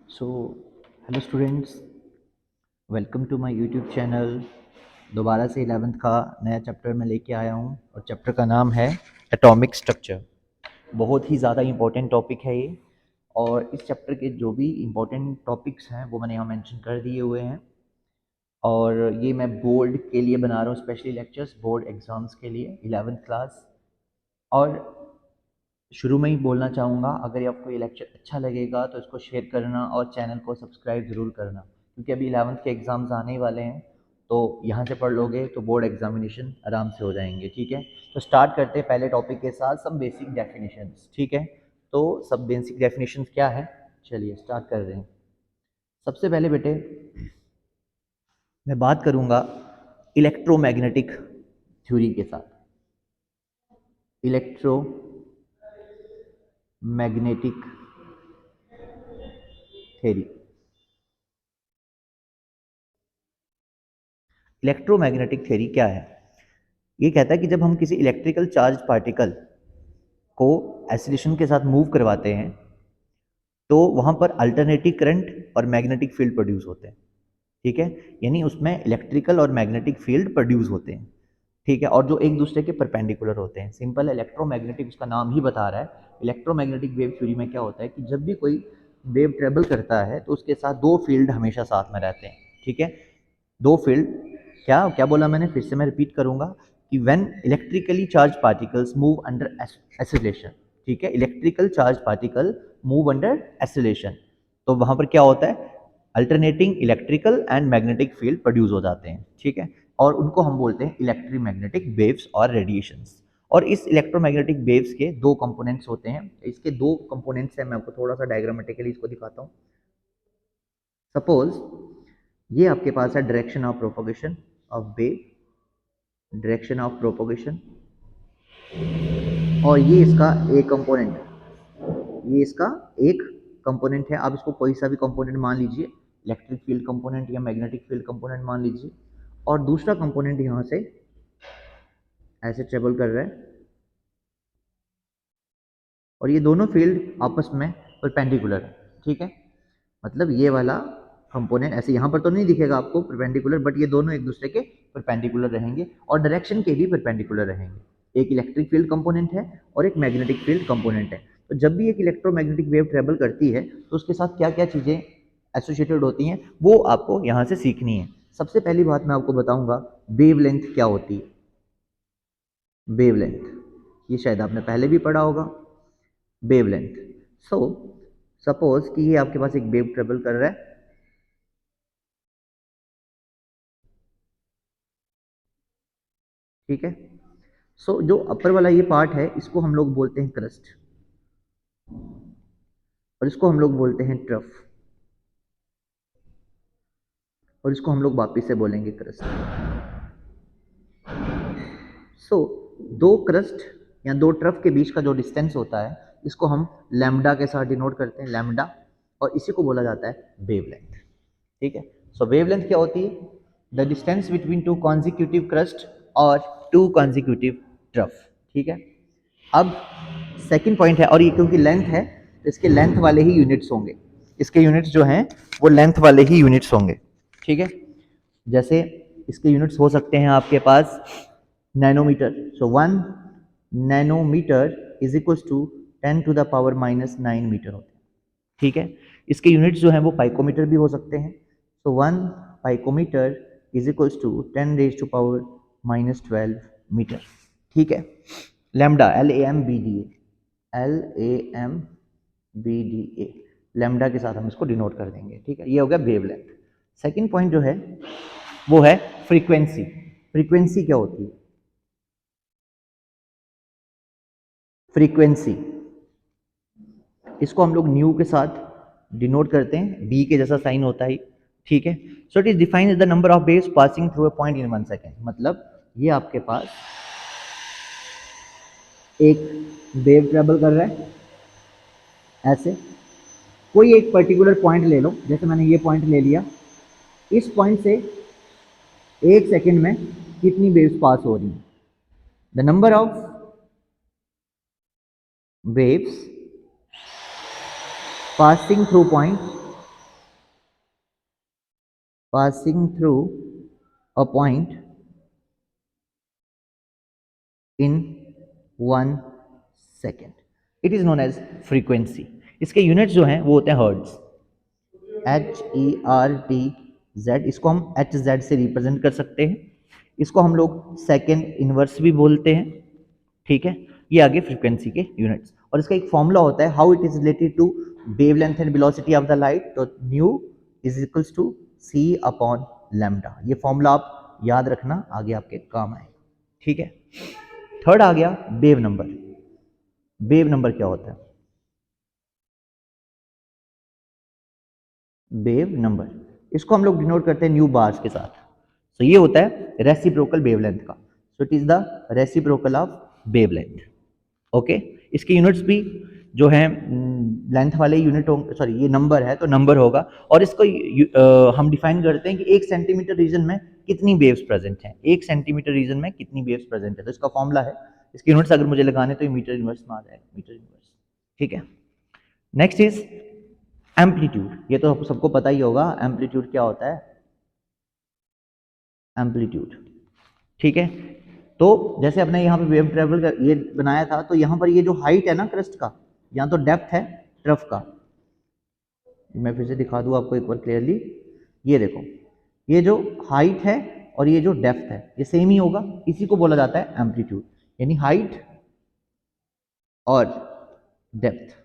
So hello students, welcome to my YouTube channel. दोबारा से 11th का नया चैप्टर मैं लेके आया हूँ और चैप्टर का नाम है एटॉमिक स्ट्रक्चर। बहुत ही ज़्यादा इम्पोर्टेंट टॉपिक है ये, और इस चैप्टर के जो भी इम्पोर्टेंट टॉपिक्स हैं वो मैंने यहाँ मेंशन कर दिए हुए हैं। और ये मैं बोर्ड के लिए बना रहा हूँ, स्पेशली लेक्चर्स बोर्ड एग्ज़ाम्स के लिए 11th क्लास। और शुरू में ही बोलना चाहूँगा, अगर आपको ये लेक्चर अच्छा लगेगा तो इसको शेयर करना और चैनल को सब्सक्राइब ज़रूर करना, क्योंकि अभी 11th के एग्ज़ाम्स आने ही वाले हैं। तो यहाँ से पढ़ लोगे तो बोर्ड एग्जामिनेशन आराम से हो जाएंगे। ठीक है, तो स्टार्ट करते हैं पहले टॉपिक के साथ, सब बेसिक डेफिनेशंस। ठीक है, तो सब बेसिक डेफिनेशंस क्या है, चलिए स्टार्ट कर रहे हैं। सबसे पहले बेटे मैं बात करूँगा इलेक्ट्रोमैग्नेटिक थ्योरी के साथ। Electromagnetic theory. इलेक्ट्रोमैग्नेटिक थ्योरी क्या है? ये कहता है कि जब हम किसी इलेक्ट्रिकल चार्ज पार्टिकल को एसिलेशन के साथ मूव करवाते हैं तो वहाँ पर अल्टरनेटिंग करंट और मैग्नेटिक फील्ड प्रोड्यूस होते हैं। ठीक है, यानी उसमें इलेक्ट्रिकल और मैग्नेटिक फील्ड प्रोड्यूस होते हैं। ठीक है, और जो एक दूसरे के परपेंडिकुलर होते हैं। सिंपल इलेक्ट्रोमैग्नेटिक, उसका नाम ही बता रहा है। इलेक्ट्रोमैग्नेटिक वेव थ्योरी में क्या होता है कि जब भी कोई वेव ट्रेवल करता है तो उसके साथ दो फील्ड हमेशा साथ में रहते हैं। ठीक है, दो फील्ड। क्या क्या बोला मैंने, फिर से मैं रिपीट करूंगा कि when electrically charge particles move under acceleration. ठीक है, electrical charge particle move under acceleration, तो वहां पर क्या होता है, alternating electrical and magnetic field produce हो जाते हैं। ठीक है, और उनको हम बोलते हैं इलेक्ट्रोमैग्नेटिक वेव्स और रेडिएशंस। और इस इलेक्ट्रोमैग्नेटिक वेव्स के दो कंपोनेंट्स होते हैं। इसके दो कंपोनेंट्स हैं, मैं आपको थोड़ा सा डायग्रामेटिकली इसको दिखाता हूँ। सपोज ये आपके पास है direction of propagation of wave, direction of propagation, और ये इसका एक कंपोनेंट, ये इसका एक कंपोनेंट है। आप इसको कोई सा भी कंपोनेंट मान लीजिए, इलेक्ट्रिक फील्ड कंपोनेंट या मैग्नेटिक फील्ड कंपोनेंट मान लीजिए। और दूसरा कंपोनेंट यहाँ से ऐसे ट्रेवल कर रहा है, और ये दोनों फील्ड आपस में परपेंडिकुलर है। ठीक है, मतलब ये वाला कंपोनेंट ऐसे यहाँ पर तो नहीं दिखेगा आपको परपेंडिकुलर, बट ये दोनों एक दूसरे के परपेंडिकुलर रहेंगे और डायरेक्शन के भी परपेंडिकुलर रहेंगे। एक इलेक्ट्रिक फील्ड कंपोनेंट है और एक मैग्नेटिक फील्ड कंपोनेंट है। तो जब भी एक इलेक्ट्रोमैग्नेटिक वेव ट्रेवल करती है तो उसके साथ क्या क्या चीज़ें एसोसिएटेड होती हैं वो आपको यहाँ से सीखनी है। सबसे पहली बात मैं आपको बताऊंगा वेवलेंथ क्या होती है। वेवलेंथ, ये शायद आपने पहले भी पढ़ा होगा, वेवलेंथ। सो सपोज कि ये आपके पास एक वेव ट्रेवल कर रहा है। ठीक है, सो जो अपर वाला ये पार्ट है इसको हम लोग बोलते हैं क्रस्ट, और इसको हम लोग बोलते हैं ट्रफ, और इसको हम लोग वापिस से बोलेंगे क्रस्ट। सो दो क्रस्ट या दो ट्रफ के बीच का जो डिस्टेंस होता है इसको हम लैम्डा के साथ डिनोट करते हैं, लैम्डा, और इसी को बोला जाता है वेवलेंथ। ठीक है, सो वेवलेंथ क्या होती है, the distance between two consecutive crust और टू कॉन्जिक्यूटिव ट्रफ। ठीक है, अब सेकंड पॉइंट है, और ये क्योंकि लेंथ है तो इसके लेंथ वाले ही यूनिट्स होंगे, इसके यूनिट्स जो हैं वो लेंथ वाले ही यूनिट्स होंगे। ठीक है, जैसे इसके यूनिट्स हो सकते हैं आपके पास nanometre. So 1 nanometre is equal to 10⁻⁻⁹ होते हैं। ठीक है, इसके यूनिट्स जो हैं वो पाइकोमीटर भी हो सकते हैं। सो 1 पाइकोमीटर इज इक्वल टू 10⁻⁻12 मीटर। ठीक है, लैम्डा LAMBDA लैम्डा के साथ हम इसको डिनोट कर देंगे। ठीक है, ये हो गया वेवलेंथ। सेकंड पॉइंट जो है वो है फ्रीक्वेंसी। फ्रीक्वेंसी क्या होती है, फ्रीक्वेंसी इसको हम लोग न्यू के साथ डिनोट करते हैं, बी के जैसा साइन होता है। ठीक है, so it is defined as the number of waves passing through a point in 1 second. मतलब ये आपके पास एक वेव ट्रेवल कर रहा है ऐसे, कोई एक पर्टिकुलर पॉइंट ले लो, जैसे मैंने ये पॉइंट ले लिया, इस पॉइंट से 1 सेकेंड में कितनी वेव्स पास हो रही हैं, the number of waves passing through point passing through a point in 1 second. It is known as frequency. इसके यूनिट्स जो हैं वो होते हैं हर्ट्ज, HERTZ। इसको हम HZ से रिप्रेजेंट कर सकते हैं, इसको हम लोग सेकेंड इनवर्स भी बोलते हैं, ठीक है। ये आगे फ्रीक्वेंसी के यूनिट्स, और इसका एक फॉर्मूला होता है how it is related to wavelength and velocity of the light, तो nu is equals to C upon lambda. ये फॉर्मूला आप याद रखना, आगे आपके काम आए, ठीक है। थर्ड आ गया वेव नंबर। वेव नंबर क्या होता है? वेव नंबर, इसको हम लोग डिनोट करते हैं न्यू बार्स के साथ। सो ये होता है रेसिप्रोकल वेवलेंथ का। सो it is the reciprocal of wavelength, okay. इसके यूनिट्स भी जो है लेंथ वाले यूनिट होंगे, सॉरी ये नंबर है तो नंबर होगा, और इसको हम डिफाइन करते हैं कि 1 सेंटीमीटर रीजन में कितनी वेव्स प्रेजेंट हैं, 1 सेंटीमीटर रीजन में कितनी वेव्स प्रेजेंट है, तो इसका फॉर्मूला है। इसके यूनिट्स अगर मुझे लगाने तो ये मीटर इनवर्स में आ जाएगा, मीटर इनवर्स, ठीक है। Next is amplitude. ये तो सबको पता ही होगा एम्पलीट्यूड क्या होता है, एम्पलीट्यूड, ठीक है। तो जैसे अपने यहाँ पे वेव ट्रेवल का ये बनाया था, तो यहाँ पर ये जो हाइट है ना क्रस्ट का, यहाँ तो डेप्थ है ट्रफ का, मैं फिर से दिखा दूँ आपको एक बार क्लियरली। ये देखो, ये जो हाइट है और ये जो डेप्थ है ये सेम ही होगा, इसी को बोला जाता है एम्पलीट्यूड, यानी हाइट और डेप्थ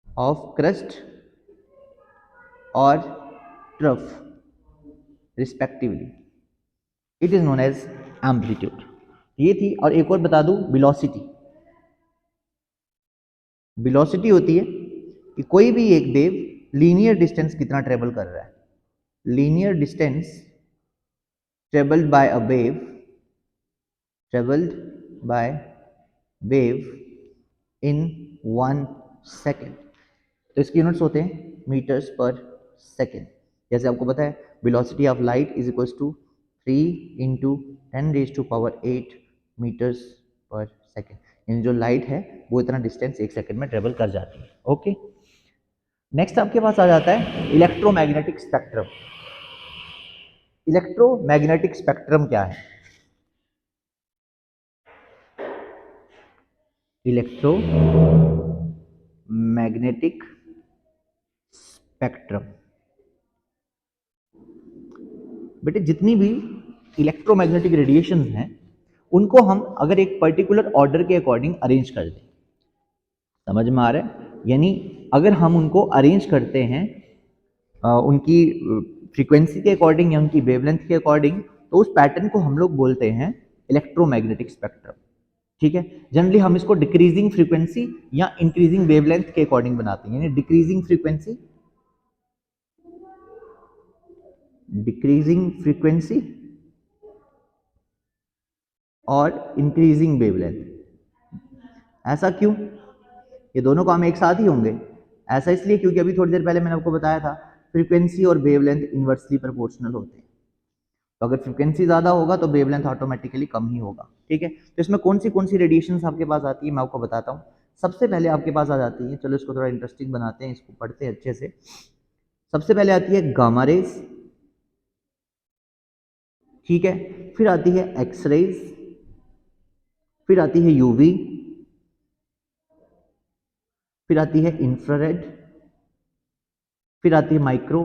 ऑफ क्रस्ट और trough respectively, it is known as amplitude. ये थी, और एक और बता दूं वेलोसिटी। वेलोसिटी होती है कि कोई भी एक वेव लीनियर डिस्टेंस कितना ट्रेवल कर रहा है, linear distance travelled by a wave, travelled by wave in 1 second. तो इसके यूनिट्स होते हैं मीटर्स पर सेकेंड। जैसे आपको पता है velocity of light is equals to 3 into 10⁸ metres per second, यानी जो लाइट है वो इतना डिस्टेंस 1 सेकेंड में ट्रेवल कर जाती है, ओके। नेक्स्ट आपके पास आ जाता है इलेक्ट्रोमैग्नेटिक स्पेक्ट्रम। इलेक्ट्रोमैग्नेटिक स्पेक्ट्रम क्या है? इलेक्ट्रोमैग्नेटिक स्पेक्ट्रम, बेटे जितनी भी इलेक्ट्रोमैग्नेटिक रेडिएशंस हैं उनको हम अगर एक पर्टिकुलर ऑर्डर के अकॉर्डिंग अरेंज कर दें, समझ में आ रहा है? यानी अगर हम उनको अरेंज करते हैं उनकी फ्रीक्वेंसी के अकॉर्डिंग या उनकी वेवलेंथ के अकॉर्डिंग, तो उस पैटर्न को हम लोग बोलते हैं इलेक्ट्रोमैग्नेटिक स्पेक्ट्रम, ठीक है। जनरली हम इसको डिक्रीजिंग फ्रीक्वेंसी या इंक्रीजिंग वेवलेंथ के अकॉर्डिंग बनाते हैं, यानी डिक्रीजिंग फ्रीक्वेंसी, डिक्रीजिंग फ्रीक्वेंसी और इंक्रीजिंग वेवलेंथ। ऐसा क्यों? ये दोनों काम एक साथ ही होंगे? ऐसा इसलिए क्योंकि अभी थोड़ी देर पहले मैंने आपको बताया था फ्रीक्वेंसी और वेवलेंथ इनवर्सली प्रोपोर्शनल होते हैं, तो अगर फ्रीक्वेंसी ज़्यादा होगा तो वेवलेंथ ऑटोमेटिकली कम ही होगा, ठीक है। तो इसमें कौन सी रेडिएशंस आपके पास आती है मैं आपको बताता हूँ। सबसे पहले आपके पास आ जाती है, चलो इसको थोड़ा इंटरेस्टिंग बनाते हैं, इसको पढ़ते हैं अच्छे से। सबसे पहले आती है गामा रेज, ठीक है। फिर आती है एक्स रेज, फिर आती है यूवी, फिर आती है इंफ्रारेड, फिर आती है माइक्रो,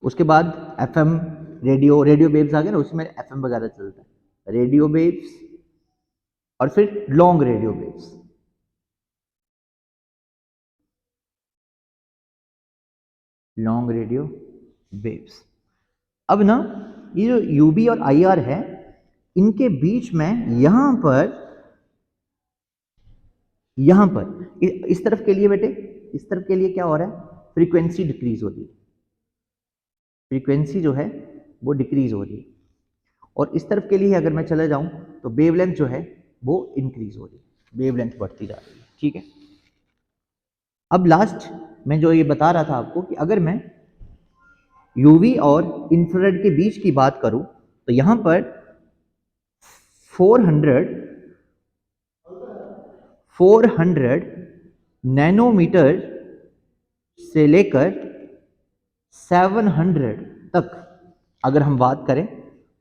उसके बाद एफएम, रेडियो वेव्स आ गए ना, उसमें एफएम वगैरह चलता है, रेडियो वेव्स, और फिर long radio waves. Long radio waves. अब ना ये जो यूबी और आईआर है, इनके बीच में यहां पर इस तरफ के लिए बेटे, इस तरफ के लिए क्या हो रहा है, फ्रीक्वेंसी डिक्रीज हो रही है, फ्रीक्वेंसी जो है वो डिक्रीज हो रही है। और इस तरफ के लिए अगर मैं चले जाऊं तो वेवलेंथ जो है वो इंक्रीज हो रही है, वेवलेंथ बढ़ती जा रही है, ठीक है। अब लास्ट में जो ये बता रहा था आपको कि अगर मैं यूवी और इंफ्रारेड के बीच की बात करूं तो यहां पर 400 नैनोमीटर से लेकर 700 तक अगर हम बात करें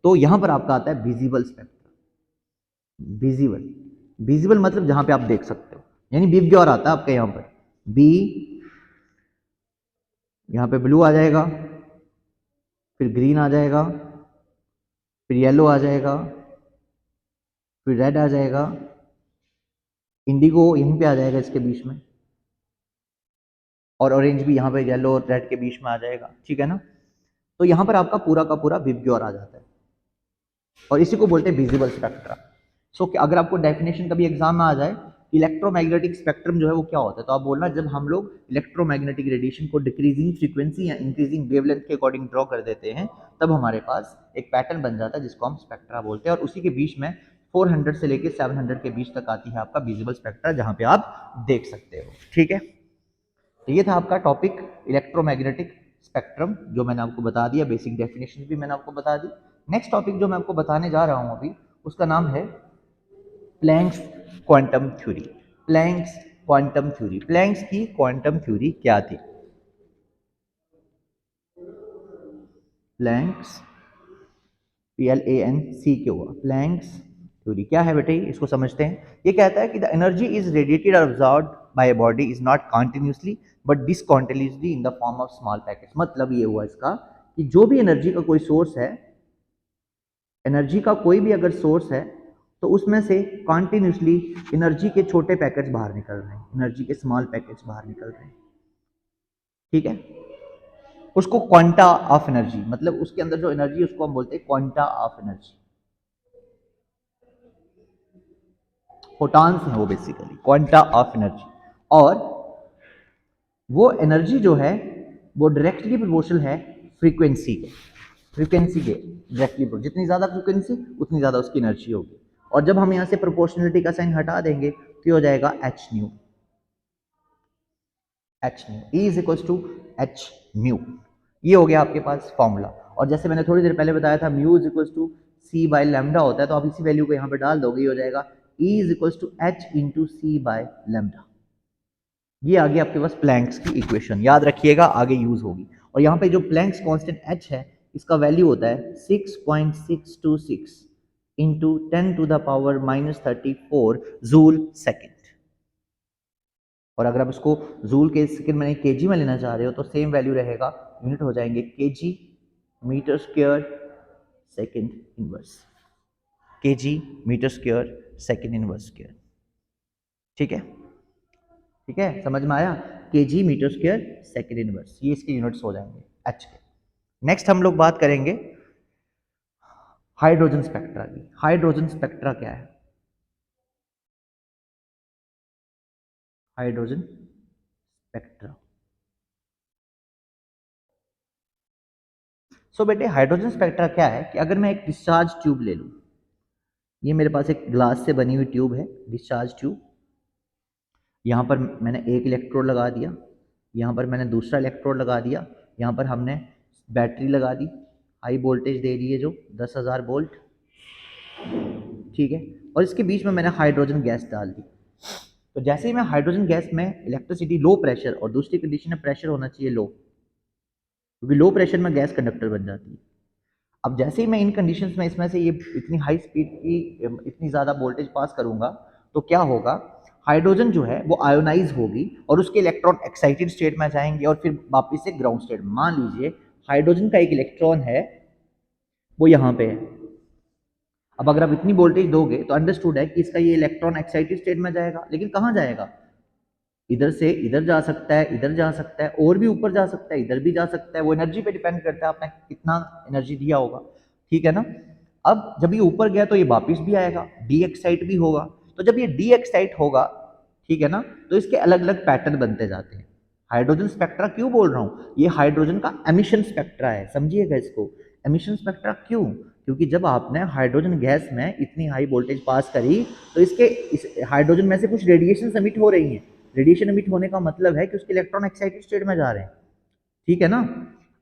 तो यहां पर आपका आता है विजिबल स्पेक्ट्रम। विजिबल, विजिबल मतलब जहां पे आप देख सकते हो, यानी विबग्योर आता है आपके यहां पर। बी, यहां पे ब्लू आ जाएगा, फिर ग्रीन आ जाएगा, फिर येलो आ जाएगा, फिर रेड आ जाएगा, इंडिगो यहीं पे आ जाएगा इसके बीच में, और ऑरेंज भी यहाँ पे येलो और रेड के बीच में आ जाएगा। ठीक है ना, तो यहाँ पर आपका पूरा का पूरा विबग्योर आ जाता है और इसी को बोलते हैं विजिबल स्पेक्ट्रा। सो अगर आपको डेफिनेशन कभी एग्जाम में आ जाए इलेक्ट्रोमैग्नेटिक स्पेक्ट्रम जो है वो क्या होता है, तो आप बोलना जब हम लोग इलेक्ट्रोमैग्नेटिक रेडिएशन को डिक्रीजिंग फ्रीक्वेंसी या इंक्रीजिंग वेवलेंथ के अकॉर्डिंग ड्रॉ कर देते हैं तब हमारे पास एक पैटर्न बन जाता है जिसको हम स्पेक्ट्रा बोलते हैं, और उसी के बीच में 400 से लेकर 700 के बीच तक आती है आपका विजिबल स्पेक्ट्रा जहां पे आप देख सकते हो। ठीक है, तो ये था आपका टॉपिक इलेक्ट्रोमैग्नेटिक स्पेक्ट्रम जो मैंने आपको बता दिया, बेसिक डेफिनेशन भी मैंने आपको बता दी। नेक्स्ट टॉपिक जो मैं आपको बताने जा रहा हूं अभी उसका नाम है Planck's quantum theory. Planck's quantum theory, Planck's की क्वांटम थ्योरी क्या थी? प्लैंक्स, PLANC क्यों हुआ? प्लैंक्स थ्योरी क्या है बेटे, इसको समझते हैं। ये कहता है कि द एनर्जी इज रेडिएटेड और absorbed by a body is not continuously but discontinuously in the form of small packets. मतलब ये हुआ इसका कि जो भी एनर्जी का कोई सोर्स है, एनर्जी का कोई भी अगर सोर्स है तो उसमें से कॉन्टिन्यूसली एनर्जी के छोटे पैकेट्स बाहर निकल रहे हैं, एनर्जी के स्मॉल पैकेट्स बाहर निकल रहे हैं। ठीक है, उसको क्वांटा ऑफ एनर्जी, मतलब उसके अंदर जो एनर्जी उसको हम बोलते हैं क्वांटा ऑफ एनर्जी। फोटॉन्स हैं वो बेसिकली, क्वांटा ऑफ एनर्जी। और वो एनर्जी जो है वो डायरेक्टली प्रोपोर्शनल है फ्रीक्वेंसी के, फ्रीक्वेंसी के डायरेक्टली, जितनी ज़्यादा फ्रीक्वेंसी उतनी ज़्यादा उसकी एनर्जी होगी। और जब हम यहाँ से प्रोपोर्शनलिटी का साइन हटा देंगे तो ये हो जाएगा h nu, h nu, E is equals to h mu. ये हो गया आपके पास फॉर्मूला। और जैसे मैंने थोड़ी देर पहले बताया था mu is equals to c by lambda होता है, तो आप इसी वैल्यू को यहाँ पे डाल दोगे, ये हो जाएगा E is equals to h into c by lambda. ये आगे आपके पास प्लैंक्स की इक्वेशन, याद रखिएगा आगे यूज होगी। और यहाँ पे जो प्लैंक्स कांस्टेंट h है इसका वैल्यू होता है 6.626 into 10 to the power -34 joule second. और अगर आप इसको जूल के सेकेंड में केजी में लेना चाह रहे हो तो सेम वैल्यू रहेगा, यूनिट हो जाएंगे kg metre square second inverse, kg metre square second inverse square. ठीक है, ठीक है, समझ में आया? Kg metre square second inverse, ये इसके यूनिट्स हो जाएंगे एच के। नेक्स्ट हम लोग बात करेंगे हाइड्रोजन स्पेक्ट्रा की। हाइड्रोजन स्पेक्ट्रा क्या है? हाइड्रोजन स्पेक्ट्रा, सो बेटे हाइड्रोजन स्पेक्ट्रा क्या है कि अगर मैं एक डिस्चार्ज ट्यूब ले लूं, ये मेरे पास एक ग्लास से बनी हुई ट्यूब है, डिस्चार्ज ट्यूब। यहाँ पर मैंने एक इलेक्ट्रोड लगा दिया, यहाँ पर मैंने दूसरा इलेक्ट्रोड लगा दिया, यहाँ पर हमने बैटरी लगा दी, हाई वोल्टेज दे दी है जो 10,000 वोल्ट। ठीक है, और इसके बीच में मैंने हाइड्रोजन गैस डाल दी। तो जैसे ही मैं हाइड्रोजन गैस में इलेक्ट्रिसिटी लो प्रेशर, और दूसरी कंडीशन में प्रेशर होना चाहिए लो, क्योंकि लो प्रेशर में गैस कंडक्टर बन जाती है। अब जैसे ही मैं इन कंडीशंस में इसमें से ये इतनी हाई स्पीड की इतनी ज़्यादा वोल्टेज पास करूंगा तो क्या होगा, हाइड्रोजन जो है वो आयोनाइज होगी और उसके इलेक्ट्रॉन एक्साइटेड स्टेट में जाएंगे और फिर वापस से ग्राउंड स्टेट। मान लीजिए हाइड्रोजन का एक इलेक्ट्रॉन है वो यहाँ पे है, अब अगर आप इतनी वोल्टेज दोगे तो अंडरस्टूड है कि इसका ये इलेक्ट्रॉन एक्साइटेड स्टेट में जाएगा, लेकिन कहाँ जाएगा? इधर से इधर जा सकता है, इधर जा सकता है, और भी ऊपर जा सकता है, इधर भी जा सकता है। वो एनर्जी पे डिपेंड करता है आपने कितना एनर्जी दिया होगा। ठीक है ना, अब जब ये ऊपर गया तो ये वापिस भी आएगा, डी एक्साइट भी होगा। तो जब ये डी एक्साइट होगा, ठीक है ना, तो इसके अलग अलग पैटर्न बनते जाते हैं। हाइड्रोजन स्पेक्ट्रा क्यों बोल रहा हूँ, ये हाइड्रोजन का एमिशन स्पेक्ट्रा है, समझिएगा इसको। एमिशन स्पेक्ट्रा क्यों? क्योंकि जब आपने हाइड्रोजन गैस में इतनी हाई वोल्टेज पास करी तो इस हाइड्रोजन में से कुछ रेडिएशन एमिट हो रही हैं। रेडिएशन एमिट होने का मतलब है कि उसके इलेक्ट्रॉन एक्साइटेड स्टेट में जा रहे हैं। ठीक है ना,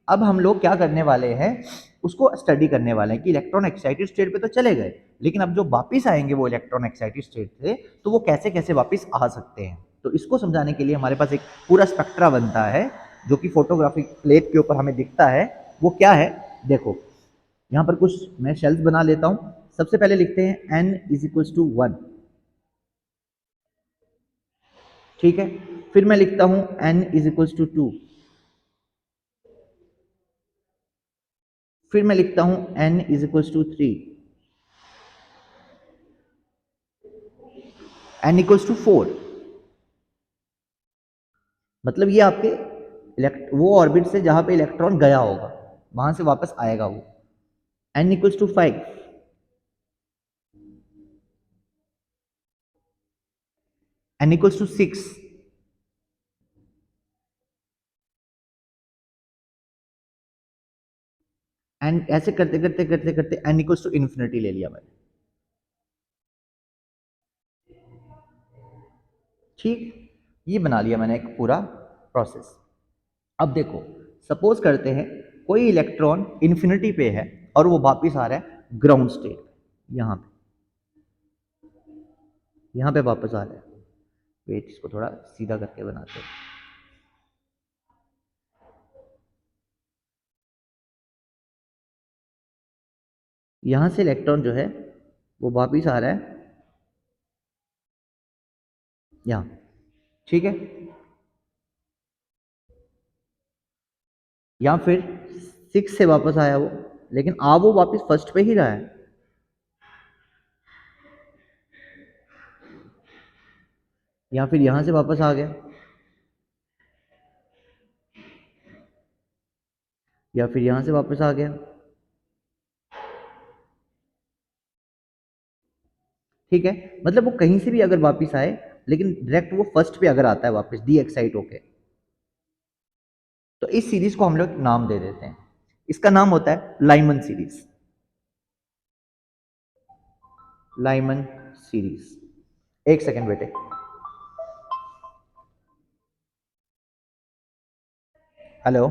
अब हम लोग क्या करने वाले हैं, उसको स्टडी करने वाले हैं कि इलेक्ट्रॉन एक्साइटेड स्टेट पे तो चले गए, लेकिन अब जो वापस आएंगे वो इलेक्ट्रॉन एक्साइटेड स्टेट से, तो वो कैसे कैसे वापस आ सकते हैं। तो इसको समझाने के लिए हमारे पास एक पूरा स्पेक्ट्रा बनता है जो कि फोटोग्राफिक प्लेट के ऊपर हमें दिखता है वो क्या है, देखो यहाँ पर कुछ मैं शेल्स बना लेता हूँ। सबसे पहले लिखते हैं n इज इक्वल टू 1, ठीक है। फिर मैं लिखता हूँ n इज इक्वल टू 2, फिर मैं लिखता हूँ n is equal to 3, n equal to 4। मतलब ये आपके वो ऑर्बिट से जहां पे इलेक्ट्रॉन गया होगा वहां से वापस आएगा वो। n equal to 5, n equal to 6, and ऐसे करते करते करते करते n इक्वल टू इन्फिनिटी ले लिया मैंने, ठीक। ये बना लिया मैंने एक पूरा प्रोसेस। अब देखो, सपोज करते हैं कोई इलेक्ट्रॉन इन्फिनिटी पे है और वो वापस आ रहा है ग्राउंड स्टेट, यहाँ पे वापस आ रहा है। वेट, इसको थोड़ा सीधा करके बनाते हैं। यहाँ से इलेक्ट्रॉन जो है वो वापस आ रहा है यहाँ, ठीक है। या फिर 6 से वापस आया वो, लेकिन आ वो वापस फर्स्ट पे ही रहा है। या फिर यहां से वापस आ गया, या फिर यहां से वापस आ गया, ठीक है। मतलब वो कहीं से भी अगर वापस आए, लेकिन डायरेक्ट वो फर्स्ट पे अगर आता है वापस डी एक्साइट होके, तो इस सीरीज को हम लोग नाम दे देते हैं। इसका नाम होता है लाइमन सीरीज, लाइमन सीरीज। एक सेकंड बेटे। Hello,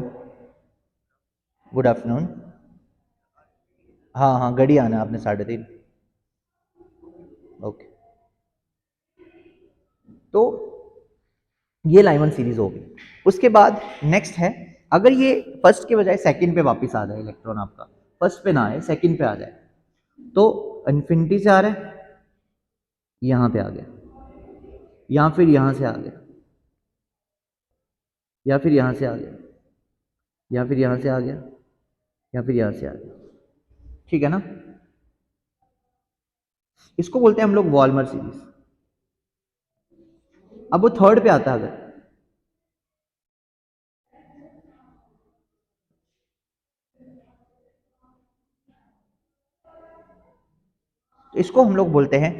good afternoon. हाँ हाँ, गड़ी आना आपने 3:30। ओके, तो ये लाइमन सीरीज होगी। उसके बाद नेक्स्ट है, अगर ये फर्स्ट के बजाय सेकंड पे वापस आ जाए इलेक्ट्रॉन, आपका फर्स्ट पे ना आए सेकंड पे आ जाए, तो इन्फिनिटी से आ रहा है, यहाँ पे आ गया, या फिर यहाँ से आ गया, या फिर यहाँ से आ गया, या फिर यहाँ से आ गया, या फिर यहाँ से आ गया, ठीक है ना। इसको बोलते हैं हम लोग वॉल्मर सीरीज। अब वो थर्ड पे आता है अगर, तो इसको हम लोग बोलते हैं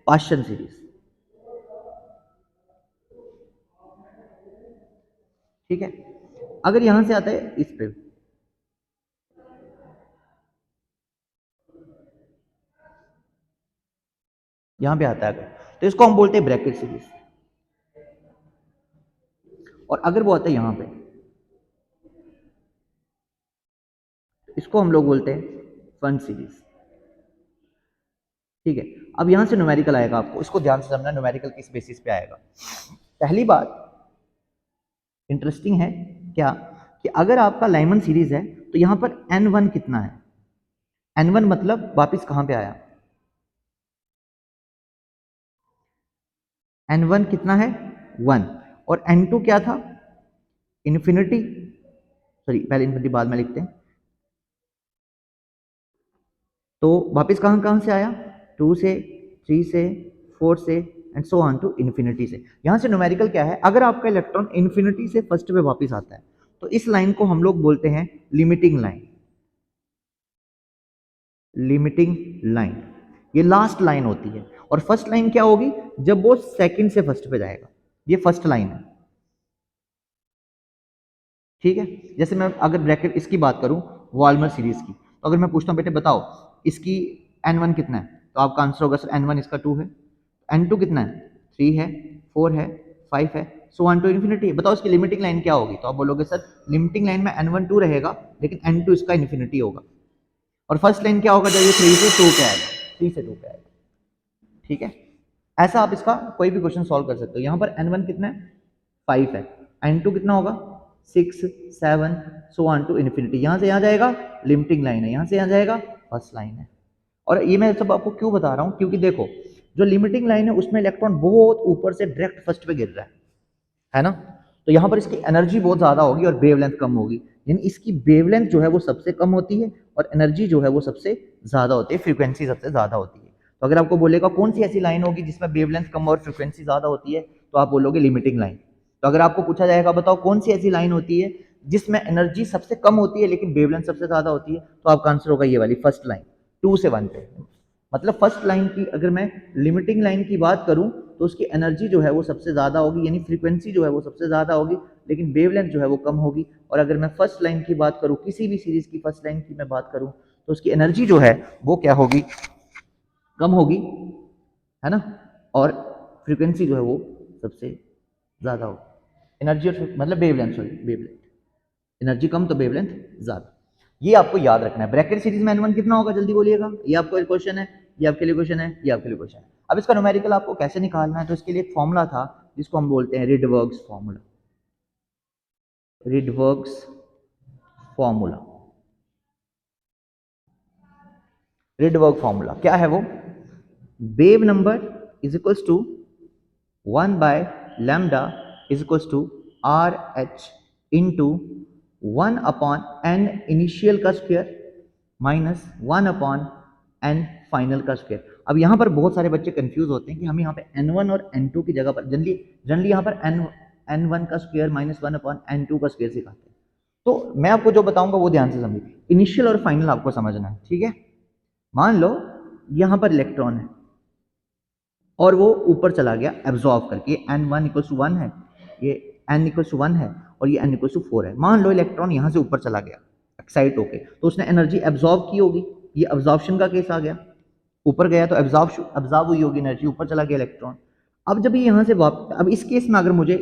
पाश्चन सीरीज, ठीक है। अगर यहां से आता है इस पे, यहां पे आता है अगर, तो इसको हम बोलते हैं ब्रैकेट सीरीज। और अगर वो आता है यहां पे, तो इसको हम लोग बोलते हैं फन सीरीज, ठीक है। अब यहां से न्यूमेरिकल आएगा, आपको इसको ध्यान से समझना, न्यूमेरिकल किस बेसिस पे आएगा। पहली बात इंटरेस्टिंग है क्या, कि अगर आपका लाइमन सीरीज है तो यहां पर n1 कितना है, n1 मतलब वापिस कहां पे आया, n1 कितना है 1, और n2 क्या था इन्फिनिटी, सॉरी पहले इन्फिनिटी बाद में लिखते हैं। तो वापस कहां कहां से आया, 2 से, 3 से, 4 से, and so on to infinity से। यहां से न्यूमेरिकल क्या है, अगर आपका इलेक्ट्रॉन इन्फिनिटी से फर्स्ट पे वापस आता है तो इस लाइन को हम लोग बोलते हैं लिमिटिंग लाइन, लिमिटिंग लाइन। ये लास्ट लाइन होती है। और फर्स्ट लाइन क्या होगी, जब वो सेकंड से फर्स्ट पे जाएगा, ये फर्स्ट लाइन है, ठीक है। जैसे मैं अगर ब्रैकेट इसकी बात करूं, वॉल्मर सीरीज की, तो अगर मैं पूछता हूं बेटे बताओ इसकी n1 कितना है, तो आपका आंसर होगा सर n1 इसका 2 है, n2 कितना है 3 है, 4 है, 5 है, सो ऑन टू इन्फिनिटी। बताओ इसकी लिमिटिंग लाइन क्या होगी, तो आप बोलोगे सर लिमिटिंग लाइन में n1 2 रहेगा, लेकिन n2 इसका इन्फिनिटी होगा। और फर्स्ट लाइन क्या होगा, जब ये 3 से 2 पे आएगा, 3 से 2 पे आएगा, ठीक है। ऐसा आप इसका कोई भी क्वेश्चन सॉल्व कर सकते हो। यहाँ पर n1 कितना है 5 है, n2 कितना होगा 6 7 सो ऑन टू इन्फिनिटी। यहाँ से यहाँ जाएगा लिमिटिंग लाइन है, यहाँ से यहाँ जाएगा फर्स्ट लाइन है। और ये मैं सब आपको क्यों बता रहा हूँ, क्योंकि देखो जो लिमिटिंग लाइन है उसमें इलेक्ट्रॉन बहुत ऊपर से डायरेक्ट फर्स्ट पे गिर रहा है ना, तो यहाँ पर इसकी एनर्जी बहुत ज़्यादा होगी और वेवलेंथ कम होगी, यानी इसकी वेवलेंथ जो है वो सबसे कम होती है और एनर्जी जो है वो सबसे ज़्यादा होती है, फ्रीक्वेंसी सबसे ज़्यादा होती है। तो अगर आपको बोलेगा कौन सी ऐसी लाइन होगी जिसमें वेवलेंथ कम और फ्रीक्वेंसी ज़्यादा होती है, तो आप बोलोगे लिमिटिंग लाइन। तो अगर आपको पूछा जाएगा बताओ कौन सी ऐसी लाइन होती है जिसमें एनर्जी सबसे कम होती है लेकिन वेवलेंथ सबसे ज़्यादा होती है, तो आपका आंसर होगा ये वाली फर्स्ट लाइन 2 से 1 पे। मतलब फर्स्ट लाइन की अगर मैं लिमिटिंग लाइन की बात करूं तो उसकी एनर्जी जो है वो सबसे ज़्यादा होगी, यानी फ्रीक्वेंसी जो है वो सबसे ज़्यादा होगी, लेकिन वेवलेंथ जो है वो कम होगी। और अगर मैं फर्स्ट लाइन की बात करूं, किसी भी सीरीज की फर्स्ट लाइन की मैं बात करूं, तो उसकी एनर्जी जो है वो क्या होगी, कम होगी, है ना, और फ्रीक्वेंसी जो है वो सबसे ज़्यादा होगी। एनर्जी और मतलब वेवलेंथ, सॉरी वेवलेंथ, एनर्जी कम तो वेवलेंथ ज़्यादा। ये आपको याद रखना है। ब्रैकेट सीरीज में n1 कितना होगा जल्दी बोलिएगा, ये आपको क्वेश्चन है, ये आपके लिए क्वेश्चन है, ये आपके लिए क्वेश्चन है। अब इसका न्यूमेरिकल आपको कैसे निकालना है, तो इसके लिए एक फॉर्मूला था जिसको हम बोलते हैं Rydberg's formula. Rydberg's formula, Rydberg formula क्या है वो, wave number is equals to 1 by lambda is equals to R H into 1 upon N initial का square minus 1 upon N final का स्क्वायर। अब यहाँ पर बहुत सारे बच्चे कंफ्यूज होते हैं कि हम यहाँ पे n1 और n2 की जगह पर जनरली जनरली यहाँ पर n1 का स्क्वायर माइनस 1 अपॉन n2 का स्क्वायर सिखाते हैं। तो मैं आपको जो बताऊंगा वो ध्यान से समझिए, इनिशियल और फाइनल आपको समझना है, ठीक है। मान लो यहाँ पर इलेक्ट्रॉन है और वो ऊपर चला गया एब्जॉर्ब करके, n1 इक्वल टू 1 है, ये n इक्वल टू 1 है और ये n इक्वल टू 4 है। मान लो इलेक्ट्रॉन यहाँ से ऊपर चला गया एक्साइट होके, तो उसने एनर्जी एब्जॉर्ब की होगी, ये एब्जॉर्प्शन का केस आ गया, ऊपर गया तो एब्जॉर्ब हुई होगी एनर्जी, ऊपर चला गया इलेक्ट्रॉन। अब जब ये यहाँ से वापस, अब इस केस में अगर मुझे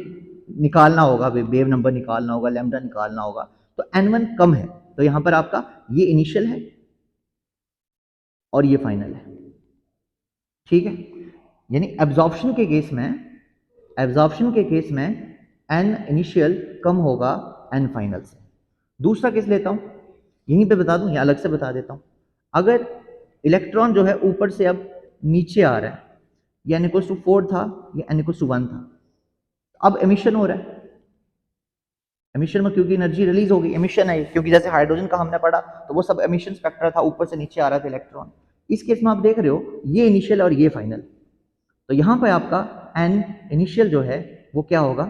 निकालना होगा, वेव नंबर निकालना होगा, लैम्डा निकालना होगा, तो n1 कम है, तो यहाँ पर आपका ये इनिशियल है और ये फाइनल है, ठीक है। यानी एब्जॉर्प्शन के केस में एन इनिशियल कम होगा एन फाइनल से। दूसरा केस लेता हूं, यहीं पे बता दूं या अलग से बता देता हूं। अगर इलेक्ट्रॉन जो है ऊपर से अब नीचे आ रहा है, ये n इक्वल टू 4 था, ये n इक्वल टू 1 था, अब एमिशन हो रहा है। एमिशन में क्योंकि एनर्जी रिलीज होगी, एमिशन है, क्योंकि जैसे हाइड्रोजन का हमने पढ़ा तो वो सब एमिशन स्पेक्ट्रा था, ऊपर से नीचे आ रहा था इलेक्ट्रॉन। इस केस में आप देख रहे हो ये इनिशियल और ये फाइनल, तो यहां पर आपका एन इनिशियल जो है वो क्या होगा,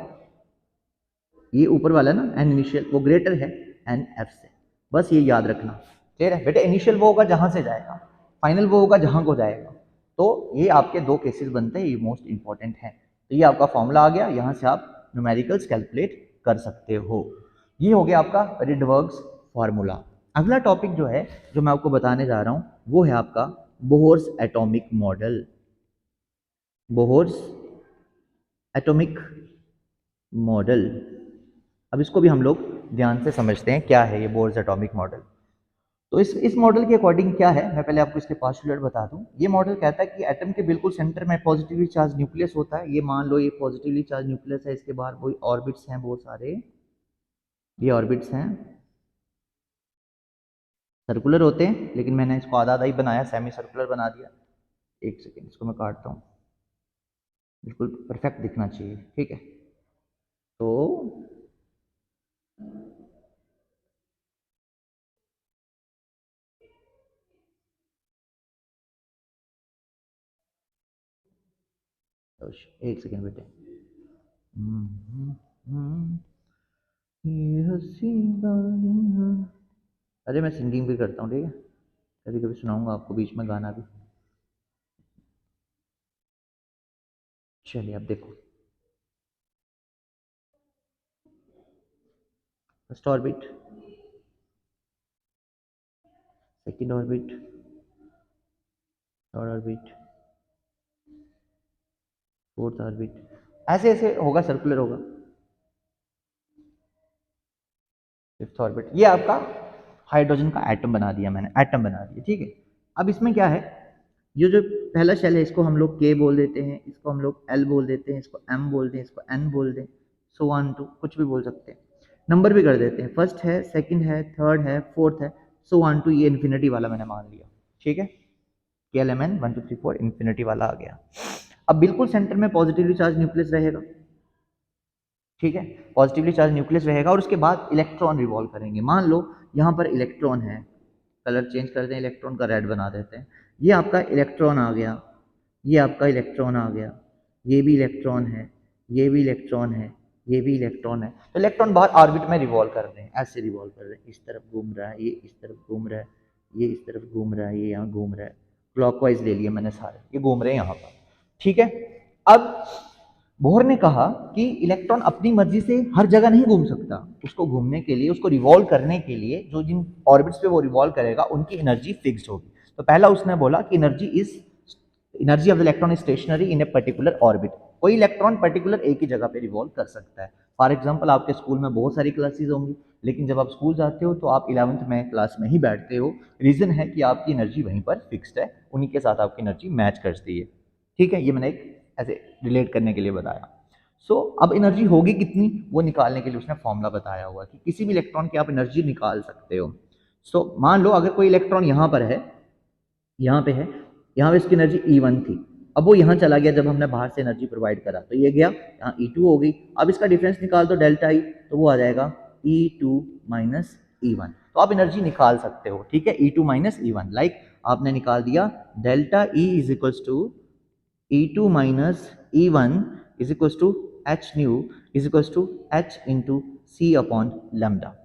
ये ऊपर वाला ना एन इनिशियल वो ग्रेटर है एन एफ से, बस ये याद रखना। क्लियर है बेटे, इनिशियल वो होगा जहां से जाएगा, फाइनल वो होगा जहां को जाएगा। तो ये आपके दो केसेस बनते हैं, ये मोस्ट इंपॉर्टेंट है। तो ये आपका फॉर्मूला आ गया, यहाँ से आप न्यूमेरिकल्स कैलकुलेट कर सकते हो। ये हो गया आपका रिडवर्क्स फॉर्मूला। अगला टॉपिक जो है जो मैं आपको बताने जा रहा हूँ वो है आपका Bohr's atomic model. Bohr's atomic model, अब इसको भी हम लोग ध्यान से समझते हैं क्या है ये बोहर्स एटॉमिक मॉडल। तो इस मॉडल के अकॉर्डिंग क्या है, मैं पहले आपको इसके पोस्टुलेट बता दूं। ये मॉडल कहता है कि एटम के बिल्कुल सेंटर में पॉजिटिवली चार्ज न्यूक्लियस होता है। ये मान लो ये पॉजिटिवली चार्ज न्यूक्लियस है, इसके बाहर कोई ऑर्बिट्स हैं बहुत सारे, ये ऑर्बिट्स हैं, सर्कुलर होते हैं, लेकिन मैंने इसको आधा आधा ही बनाया, सेमी सर्कुलर बना दिया। एक सेकेंड, इसको मैं काटता हूँ, बिल्कुल परफेक्ट दिखना चाहिए, ठीक है। तो एक सेकेंड बेटे, ये हसीना, अरे मैं सिंगिंग भी करता हूँ, ठीक है, कभी कभी सुनाऊंगा आपको बीच में गाना भी। चलिए अब देखो, first orbit, second orbit, third orbit, fourth orbit, ऐसे ऐसे होगा, सर्कुलर होगा। फिफ्थ ऑर्बिट, ये आपका हाइड्रोजन का एटम बना दिया मैंने, एटम बना दिया, ठीक है। अब इसमें क्या है, ये जो पहला शेल है इसको हम लोग के बोल देते हैं, इसको हम लोग एल बोल देते हैं, इसको एम बोल दें, इसको एन बोल दें, सो ऑन टू कुछ भी बोल सकते हैं। नंबर भी कर देते हैं, फर्स्ट है, सेकंड है, थर्ड है, फोर्थ है, सो ऑन टू ये इन्फिनिटी वाला मैंने मान लिया, ठीक है। KLMN 1 2 3 4 इन्फिनिटी वाला आ गया। अब बिल्कुल सेंटर में पॉजिटिवली चार्ज न्यूक्लियस रहेगा, ठीक है, पॉजिटिवली चार्ज न्यूक्लियस रहेगा और उसके बाद इलेक्ट्रॉन रिवॉल्व करेंगे। मान लो यहाँ पर इलेक्ट्रॉन है, कलर चेंज कर दें, इलेक्ट्रॉन का रेड बना देते हैं, ये आपका इलेक्ट्रॉन आ गया, ये आपका इलेक्ट्रॉन आ गया, ये भी इलेक्ट्रॉन है, ये भी इलेक्ट्रॉन है, ये भी इलेक्ट्रॉन है। तो इलेक्ट्रॉन बाहर ऑर्बिट में रिवॉल्व कर रहे हैं, ऐसे रिवॉल्व कर रहे हैं, इस तरफ घूम रहा है, ये इस तरफ घूम रहा है, ये इस तरफ घूम रहा है, ये यहाँ घूम रहा है, क्लॉकवाइज ले लिए मैंने सारे, ये घूम रहे हैं यहाँ पर, ठीक है। अब बोहर ने कहा कि इलेक्ट्रॉन अपनी मर्जी से हर जगह नहीं घूम सकता, उसको घूमने के लिए, उसको रिवॉल्व करने के लिए जो जिन ऑर्बिट्स पे वो रिवॉल्व करेगा उनकी एनर्जी फिक्स्ड होगी। तो पहला उसने बोला कि energy of the electron is stationary in a particular orbit. कोई इलेक्ट्रॉन पर्टिकुलर एक ही जगह पे रिवॉल्व कर सकता है। फॉर एग्जांपल आपके स्कूल में बहुत सारी क्लासेस होंगी, लेकिन जब आप स्कूल जाते हो तो आप 11th में क्लास में ही बैठते हो, रीजन है कि आपकी एनर्जी वहीं पर फिक्स्ड है, उन्हीं के साथ आपकी एनर्जी मैच करती है, ठीक है। ये मैंने एक ऐसे रिलेट करने के लिए बताया। अब एनर्जी होगी कितनी वो निकालने के लिए उसने फॉर्मूला बताया हुआ कि किसी भी इलेक्ट्रॉन की आप एनर्जी निकाल सकते हो। मान लो अगर कोई इलेक्ट्रॉन यहाँ पर है, यहाँ पे है, यहाँ पे इसकी एनर्जी E1 थी, अब वो यहाँ चला गया जब हमने बाहर से एनर्जी प्रोवाइड करा, तो ये गया यहाँ E2 हो गई। अब इसका डिफरेंस निकाल दो डेल्टा ई, तो वो आ जाएगा E2 माइनस E1। तो आप एनर्जी निकाल सकते हो, ठीक है, E2 माइनस E1, लाइक आपने निकाल दिया delta E is equals to E2 minus E1 is equals to h nu is equals to h into c upon lambda.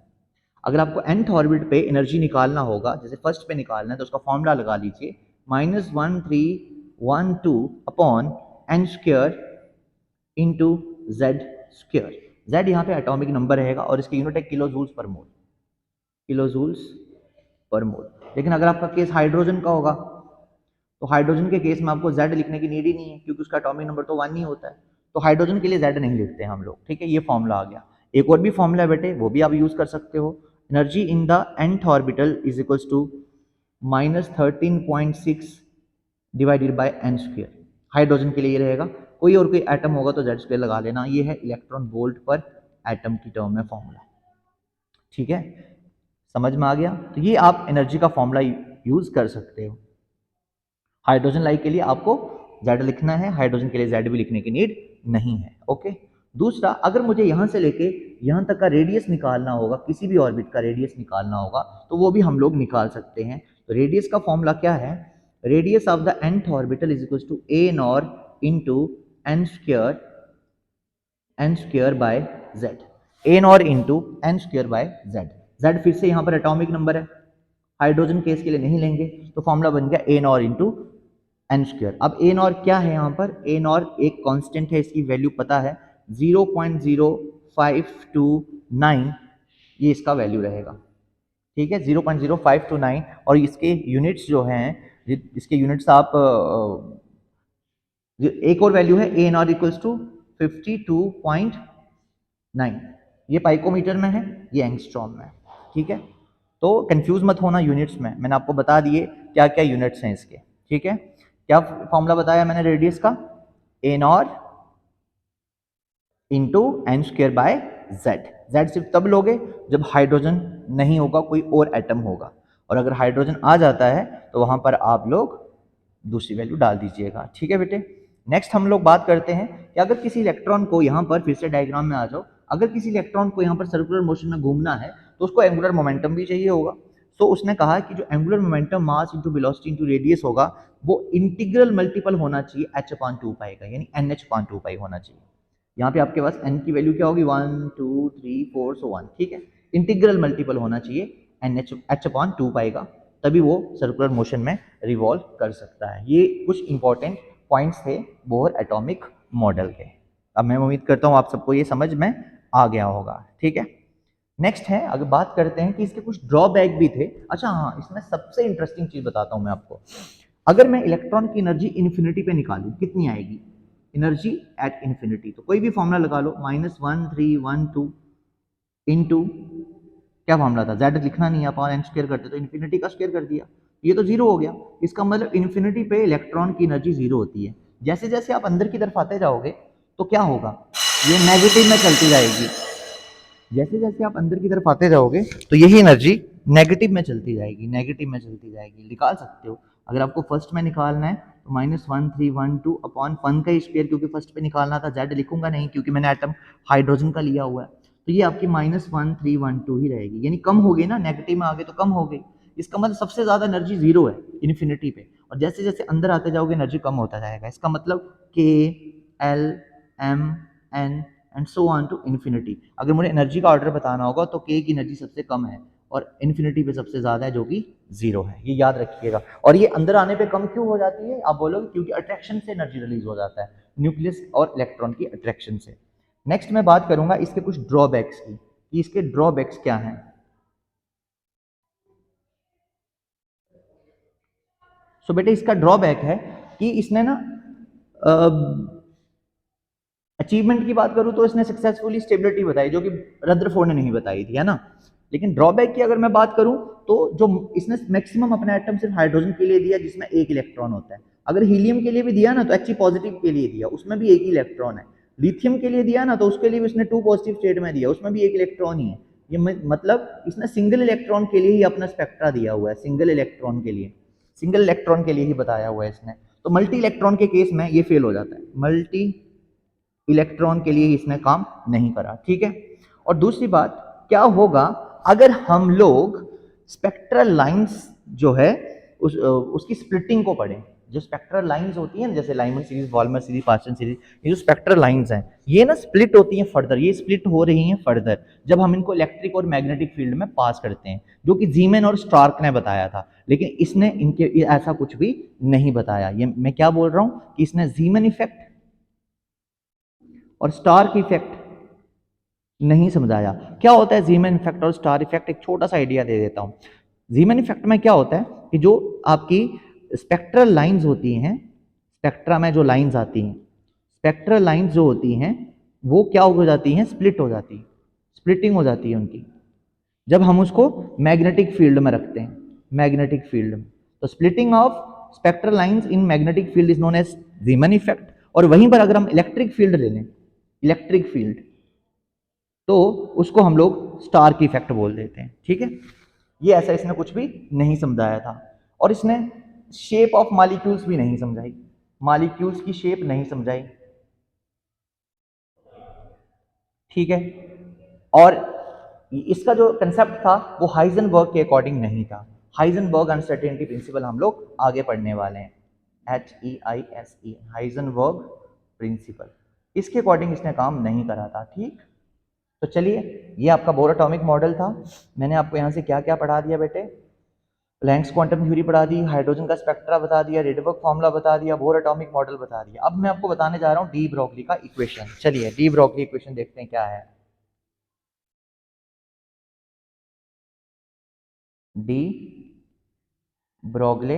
अगर आपको nth ऑर्बिट पे एनर्जी निकालना होगा, जैसे फर्स्ट पे निकालना है, तो उसका फॉर्मूला लगा लीजिए -1312 upon n square into Z square. Z यहाँ पे एटॉमिक नंबर रहेगा और इसकी यूनिट है किलो जूल्स पर मोल, किलो जूल्स पर मोल। लेकिन अगर आपका केस हाइड्रोजन का होगा तो हाइड्रोजन के केस में आपको जेड लिखने की नीड ही नहीं है, क्योंकि उसका एटॉमिक नंबर तो 1 ही होता है, तो हाइड्रोजन के लिए जेड नहीं लिखते हम लोग, ठीक है। ये फॉर्मूला आ गया। एक और भी फॉर्मूला है बेटे, वो भी आप यूज कर सकते हो। Energy in the nth orbital is equals to -13.6 divided by n square. Hydrogen के लिए ये रहेगा, कोई और कोई एटम होगा तो जेड स्क्वायर लगा लेना। ये है इलेक्ट्रॉन वोल्ट पर एटम की टर्म में फॉर्मूला, ठीक है, समझ में आ गया। तो ये आप एनर्जी का फॉर्मूला यूज कर सकते हो। हाइड्रोजन लाइक के लिए आपको जेड लिखना है, हाइड्रोजन के लिए जेड भी लिखने की नीड नहीं है, ओके। दूसरा, अगर मुझे यहाँ से लेके यहाँ तक का रेडियस निकालना होगा, किसी भी ऑर्बिट का रेडियस निकालना होगा, तो वो भी हम लोग निकाल सकते हैं। तो रेडियस का फॉर्मूला क्या है, radius of the nth orbital is equal to a naught into N square by z, a naught into N square by Z. Z फिर से यहाँ पर एटॉमिक नंबर है, हाइड्रोजन केस के लिए नहीं लेंगे, तो फॉर्मूला बन गया a naught into N square. अब ए नॉर क्या है, यहाँ पर ए नॉर एक कांस्टेंट है, इसकी वैल्यू पता है 0.0529, ये इसका वैल्यू रहेगा, ठीक है, 0.0529। और इसके यूनिट्स जो हैं, इसके यूनिट्स आप एक और वैल्यू है ए नॉर इक्वल्स टू 52.9, ये पाइकोमीटर में है, ये एंगस्ट्रॉम में है, ठीक है। तो कंफ्यूज मत होना यूनिट्स में, मैंने आपको बता दिए क्या क्या यूनिट्स हैं इसके, ठीक है। क्या फॉर्मूला बताया मैंने रेडियस का, A nought into N square by Z. Z सिर्फ तब लोगे जब हाइड्रोजन नहीं होगा, कोई और एटम होगा, और अगर हाइड्रोजन आ जाता है तो वहां पर आप लोग दूसरी वैल्यू डाल दीजिएगा, ठीक है बेटे। नेक्स्ट हम लोग बात करते हैं कि अगर किसी इलेक्ट्रॉन को यहाँ पर, फिर से डायग्राम में आ जाओ, अगर किसी इलेक्ट्रॉन को यहाँ पर सर्कुलर मोशन में घूमना है तो उसको एंगुलर मोमेंटम भी चाहिए होगा। तो उसने कहा कि जो angular momentum mass into velocity into radius होगा वो इंटीग्रल मल्टीपल होना चाहिए h/2 पाई का, यानी nh/2 पाई होना चाहिए। यहाँ पे आपके पास n की वैल्यू क्या होगी, 1 2 3 4 सो 1, ठीक है। इंटीग्रल मल्टीपल होना चाहिए h/2 पाई का, तभी वो सर्कुलर मोशन में रिवॉल्व कर सकता है। ये कुछ इंपॉर्टेंट पॉइंट्स थे बोहर एटॉमिक मॉडल के। अब मैं उम्मीद करता हूँ आप सबको ये समझ में आ गया होगा, ठीक है। नेक्स्ट है, अगर बात करते हैं कि इसके कुछ ड्रॉबैक भी थे। अच्छा हाँ, इसमें सबसे इंटरेस्टिंग चीज बताता हूँ मैं आपको। अगर मैं इलेक्ट्रॉन की एनर्जी इन्फिनिटी पे निकालूं, कितनी आएगी एनर्जी एट इन्फिनिटी, तो कोई भी फॉर्मूला लगा लो, -1312 इंटू क्या फॉर्मूला था, जेड लिखना नहीं है, अपॉन एन स्क्वायर करते तो इन्फिनिटी का स्क्वायर कर दिया, ये तो जीरो हो गया। इसका मतलब इन्फिनिटी पे इलेक्ट्रॉन की एनर्जी जीरो होती है। जैसे जैसे आप अंदर की तरफ आते जाओगे तो क्या होगा, ये नेगेटिव में चलती जाएगी, जैसे जैसे आप अंदर की तरफ आते जाओगे तो यही एनर्जी नेगेटिव में चलती जाएगी, नेगेटिव में चलती जाएगी। निकाल सकते हो, अगर आपको फर्स्ट में निकालना है तो -1312 अपॉन फन का स्क्वायर, क्योंकि फर्स्ट पे निकालना था, जेड लिखूंगा नहीं क्योंकि मैंने एटम हाइड्रोजन का लिया हुआ है, तो ये आपकी -1312 ही रहेगी, यानी कम हो गई ना, नेगेटिव में आ गए तो कम हो गई। इसका मतलब सबसे ज्यादा एनर्जी जीरो है इन्फिनिटी पे, और जैसे जैसे अंदर आते जाओगे एनर्जी कम होता जाएगा। इसका मतलब K L M N and so on to infinity. अगर मुझे एनर्जी का ऑर्डर बताना होगा तो के की एनर्जी सबसे कम है और इन्फिनिटी पे सबसे ज्यादा है जो कि जीरो है, ये याद रखिएगा। और ये अंदर आने पे कम क्यों हो जाती है आप बोलोगे, क्योंकि अट्रैक्शन से एनर्जी रिलीज हो जाता है, न्यूक्लियस और इलेक्ट्रॉन की अट्रैक्शन से। नेक्स्ट मैं बात करूंगा इसके कुछ ड्रॉबैक्स की, कि इसके ड्रॉबैक्स क्या हैं। सो बेटे इसका ड्रॉबैक है कि इसने ना अचीवमेंट की बात करूं तो इसने सक्सेसफुली स्टेबिलिटी बताई जो कि रदरफोर्ड ने नहीं बताई थी, है ना। लेकिन ड्रॉबैक की अगर मैं बात करूं तो जो इसने मैक्सिमम अपना एटम सिर्फ हाइड्रोजन के लिए दिया जिसमें एक इलेक्ट्रॉन होता है। अगर हीलियम के लिए भी दिया ना तो He पॉजिटिव के लिए दिया, उसमें भी एक ही इलेक्ट्रॉन है। लिथियम के लिए दिया ना तो उसके लिए भी उसने 2 पॉजिटिव स्टेट में दिया, उसमें भी एक इलेक्ट्रॉन ही है। ये मतलब इसने सिंगल इलेक्ट्रॉन के लिए ही अपना स्पेक्ट्रा दिया हुआ है, सिंगल इलेक्ट्रॉन के लिए, सिंगल इलेक्ट्रॉन के लिए ही बताया हुआ है इसने। तो मल्टी इलेक्ट्रॉन के केस में ये फेल हो जाता है, मल्टी इलेक्ट्रॉन के लिए इसने काम नहीं करा, ठीक है। और दूसरी बात क्या होगा अगर हम लोग स्पेक्ट्रल लाइंस जो है उसकी स्प्लिटिंग को पढ़ें। जो स्पेक्ट्रल लाइंस होती है ना, जैसे Lyman series, Balmer series, Paschen series, ये जो स्पेक्ट्रल लाइंस हैं ये ना स्प्लिट होती हैं फर्दर, ये स्प्लिट हो रही हैं फर्दर जब हम इनको इलेक्ट्रिक और मैग्नेटिक फील्ड में पास करते हैं, जो कि जीमैन और स्टार्क ने बताया था। लेकिन इसने इनके ऐसा कुछ भी नहीं बताया। ये मैं क्या बोल रहा हूं कि इसने जीमैन इफेक्ट और स्टार इफेक्ट नहीं समझाया। क्या होता है जीमैन इफेक्ट और स्टार इफेक्ट, एक छोटा सा आइडिया दे देता हूं। जीमैन इफेक्ट में क्या होता है कि जो आपकी स्पेक्ट्रल लाइंस होती हैं, स्पेक्ट्रा में जो लाइंस आती हैं, स्पेक्ट्रल लाइंस जो होती हैं वो क्या हो जाती हैं, स्प्लिट हो जाती है, स्प्लिटिंग हो जाती है उनकी जब हम उसको मैग्नेटिक फील्ड में रखते हैं, मैग्नेटिक फील्ड में। तो splitting of spectral lines in magnetic field is known as Zeeman effect. और वहीं पर अगर हम इलेक्ट्रिक फील्ड ले लें, इलेक्ट्रिक फील्ड, तो उसको हम लोग स्टार की इफेक्ट बोल देते हैं, ठीक है। ये ऐसा इसने कुछ भी नहीं समझाया था। और इसने शेप ऑफ मॉलिक्यूल्स भी नहीं समझाई, मॉलिक्यूल्स की शेप नहीं समझाई, ठीक है। और इसका जो कंसेप्ट था वो हाइजेनबर्ग के अकॉर्डिंग नहीं था। हाइजेनबर्ग अनसर्टेनिटी प्रिंसिपल हम लोग आगे पढ़ने वाले हैं, HEISE, हाइजेनबर्ग प्रिंसिपल, इसके अकॉर्डिंग इसने काम नहीं करा था, ठीक। तो चलिए, ये आपका बोर एटॉमिक मॉडल था। मैंने आपको यहाँ से क्या क्या पढ़ा दिया बेटे, प्लैंक्स क्वांटम थ्योरी पढ़ा दी, हाइड्रोजन का स्पेक्ट्रा बता दिया, रेडबर्ग फॉर्मूला बता दिया, बोर एटॉमिक मॉडल बता दिया। अब मैं आपको बताने जा रहा हूँ डी ब्रोगली का इक्वेशन। चलिए डी ब्रोगली इक्वेशन देखते हैं क्या है। De Broglie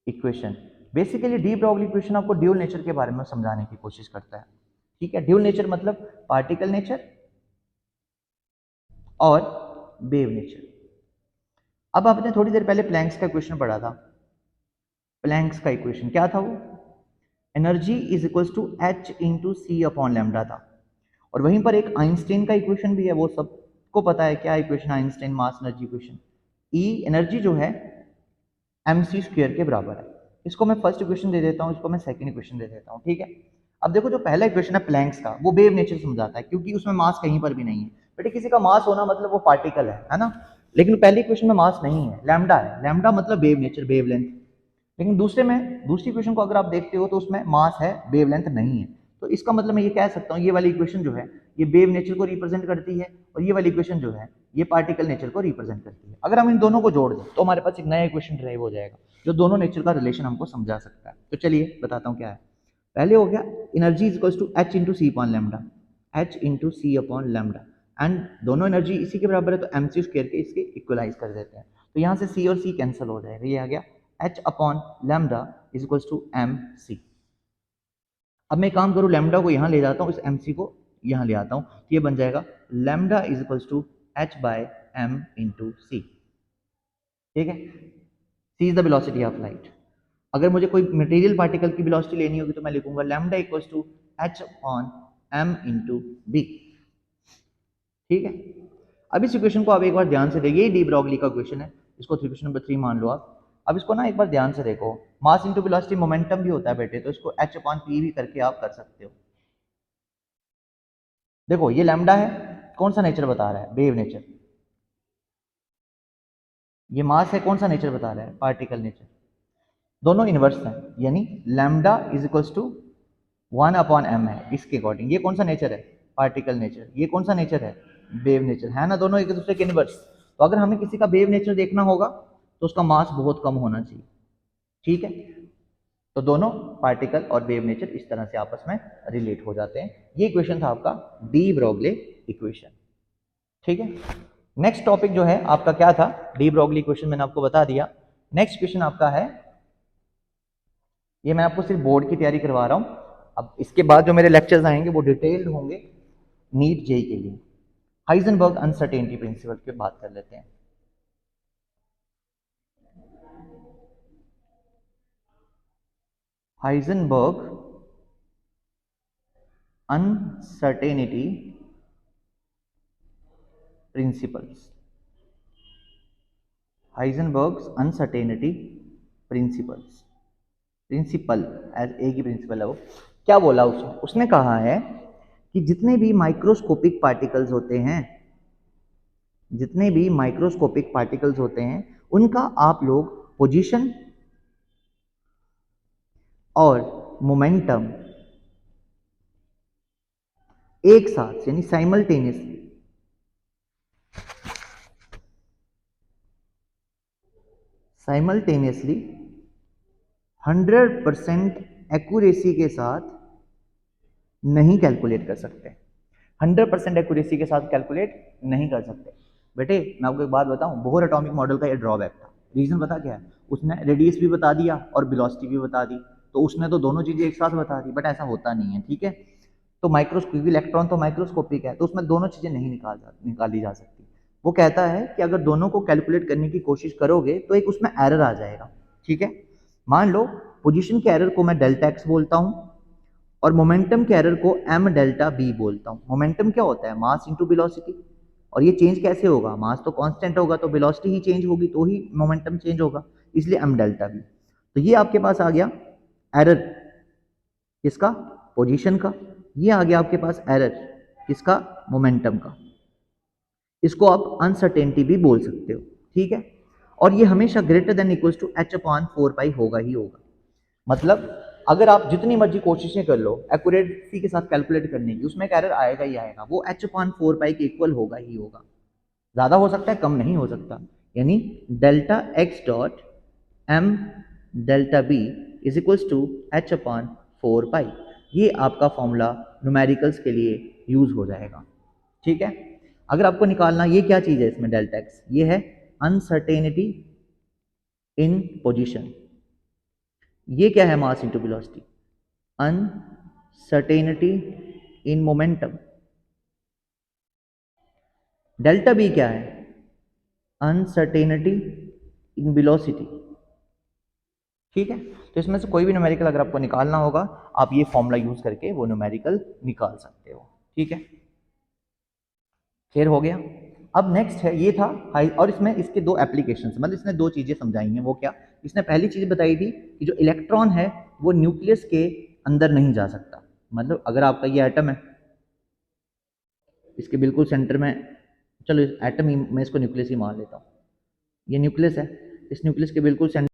equation, basically de Broglie equation आपको ड्यूल नेचर के बारे में समझाने की कोशिश करता है, ठीक है। ड्यूल नेचर मतलब पार्टिकल नेचर और वेव नेचर। अब आपने थोड़ी देर पहले प्लैंक्स का इक्वेशन पढ़ा था। प्लैंक्स का इक्वेशन क्या था, वो energy is equals to h into c upon lambda था। और वहीं पर एक आइंस्टीन का इक्वेशन भी है, वो सबको पता है क्या equation, Einstein mass energy equation. ई एनर्जी जो है एम सी स्क्वेयर के बराबर है। इसको मैं फर्स्ट इक्वेशन दे देता हूँ, इसको मैं सेकंड इक्वेशन दे देता हूँ, ठीक है। अब देखो जो पहला इक्वेशन है प्लैंक्स का, वो वेव नेचर समझाता है क्योंकि उसमें मास कहीं पर भी नहीं है। बेटे किसी का मास होना मतलब वो पार्टिकल है ना। लेकिन पहले इक्वेशन में मास नहीं है, लैम्डा है, लैम्डा मतलब वेव नेचर, वेव लेंथ। लेकिन दूसरी इक्वेशन को अगर आप देखते हो तो उसमें मास है, वेवलेंथ नहीं है। तो इसका मतलब मैं ये कह सकता हूँ ये वाली इक्वेशन जो है ये वेव नेचर को रिप्रेजेंट करती है, और ये वाली इक्वेशन जो है ये पार्टिकल नेचर को रिप्रेजेंट करती है। अगर हम इन दोनों को जोड़ दें तो हमारे पास एक नया इक्वेशन ड्राइव हो जाएगा जो दोनों नेचर का रिलेशन हमको समझा सकता है। तो चलिए बताता हूँ क्या है। पहले हो गया energy is equals to h into c upon lambda, h into c upon lambda, and दोनों एनर्जी इसी के बराबर है तो एम सी स्क्वायर के इसके इक्वलाइज कर देते हैं। तो यहाँ से सी और सी कैंसिल हो जाएगा, ये आ गया h upon lambda is equals to m c. अब मैं काम करूँ लैम्डा को यहाँ ले जाता हूँ, इस एम सी को यहाँ ले आता हूँ, तो ये बन जाएगा lambda is equals to H by M into C, ठीक है। C is the velocity of light. अगर मुझे कोई मटेरियल पार्टिकल की वेलोसिटी लेनी होगी तो मैं लिखूंगा lambda equals to h upon m into b. ठीक है। अब इस इक्वेशन को आप एक बार ध्यान से देखिए, डी ब्रॉगली का क्वेश्चन है, इसको इक्वेशन नंबर 3 मान लो आप। अब इसको ना एक बार ध्यान से देखो, मास इंटू वेलोसिटी मोमेंटम भी होता है बेटे, तो इसको h अपॉन p भी करके आप कर सकते हो। देखो ये लैम्डा है, कौन सा नेचर बता रहा है? Wave nature. ये मास है, कौन सा नेचर बता रहा है? Particle nature. दोनों इनवर्स हैं, यानी lambda is equals to 1 upon m है इसके अकॉर्डिंग। ये कौन सा नेचर है? Particle nature. ये कौन सा नेचर है? वेव नेचर, है ना, दोनों एक दूसरे के इनवर्स। तो अगर हमें किसी का वेव नेचर देखना होगा तो उसका मास बहुत कम होना चाहिए, ठीक है। तो दोनों पार्टिकल और वेव नेचर इस तरह से आपस में रिलेट हो जाते हैं। ये इक्वेशन था आपका डी ब्रॉगली इक्वेशन, ठीक है। नेक्स्ट टॉपिक जो है आपका क्या था? डी ब्रॉगली इक्वेशन मैंने आपको बता दिया। नेक्स्ट क्वेश्चन आपका है, ये मैं आपको सिर्फ बोर्ड की तैयारी करवा रहा हूं। अब इसके बाद जो मेरे लेक्चर्स आएंगे वो डिटेल्ड होंगे नीट जेई के लिए। हाइजेनबर्ग अनसर्टेनिटी प्रिंसिपल की बात कर लेते हैं। Heisenberg uncertainty principles. Heisenberg's uncertainty principles, principle as a key principle है वो। क्या बोला उसने? उसने कहा है कि जितने भी माइक्रोस्कोपिक पार्टिकल्स होते हैं, जितने भी माइक्रोस्कोपिक पार्टिकल्स होते हैं, उनका आप लोग पोजीशन और मोमेंटम एक साथ यानी साइमल्टेनियसली साइमल्टेनियसली 100% एक्यूरेसी के साथ नहीं कैलकुलेट कर सकते। 100% एक्यूरेसी के साथ कैलकुलेट नहीं कर सकते। बेटे मैं आपको एक बात बताऊं, बोहर एटॉमिक मॉडल का ये ड्रॉबैक था। रीजन पता क्या है? उसने रेडियस भी बता दिया और वेलोसिटी भी बता दी, तो उसने तो दोनों चीजें एक साथ बता दी, बट ऐसा होता नहीं है, ठीक है। तो माइक्रोस्कोपिक इलेक्ट्रॉन तो माइक्रोस्कोपिक है, तो उसमें दोनों चीजें नहीं निकाली जा सकती। वो कहता है कि अगर दोनों को कैलकुलेट करने की कोशिश करोगे तो एक उसमें एरर आ जाएगा, ठीक है। मान लो पोजीशन के एरर को मैं डेल्टा एक्स बोलता हूं और मोमेंटम के एरर को एम डेल्टा बी बोलता हूं। मोमेंटम क्या होता है? Mass into velocity. और ये चेंज कैसे होगा? मास तो कांस्टेंट होगा, तो वेलोसिटी ही चेंज होगी तो ही मोमेंटम चेंज होगा, इसलिए एम डेल्टा बी। तो ये आपके पास आ गया एरर किसका? पोजीशन का। ये आ गया आपके पास एरर किसका? मोमेंटम का। इसको आप अनसर्टेनिटी भी बोल सकते हो, ठीक है। और ये हमेशा greater than equals to h upon 4 pi होगा ही होगा। मतलब अगर आप जितनी मर्जी कोशिशें कर लो एक्यूरेसी के साथ कैलकुलेट करने की, उसमें एक एरर आएगा ही आएगा, वो एच अपॉन 4 पाई के इक्वल होगा ही होगा। ज्यादा हो सकता है, कम नहीं हो सकता। यानी delta x dot m delta b is equals to h upon 4 pi. ये आपका फॉर्मूला न्यूमेरिकल्स के लिए यूज हो जाएगा, ठीक है। अगर आपको निकालना, ये क्या चीज है इसमें डेल्टा एक्स? ये है अनसर्टेनिटी इन पोजीशन। ये क्या है? Mass into velocity. Uncertainty in momentum. Delta b क्या है? अनसर्टेनिटी इन वेलोसिटी, ठीक है। तो इसमें से कोई भी न्यूमेरिकल अगर आपको निकालना होगा, आप ये फॉर्मूला यूज करके वो न्यूमेरिकल निकाल सकते हो, ठीक है। क्लियर हो गया? अब नेक्स्ट है, ये था हाई, और इसमें इसके दो एप्लीकेशन, मतलब इसने दो चीजें समझाई हैं। वो क्या? इसने पहली चीज बताई थी कि जो इलेक्ट्रॉन है वो न्यूक्लियस के अंदर नहीं जा सकता। मतलब अगर आपका ये एटम है, इसके बिल्कुल सेंटर में, चलो एटम ही मैं इसको न्यूक्लियस ही मान लेता हूँ, ये न्यूक्लियस है, इस न्यूक्लियस के बिल्कुल सेंटर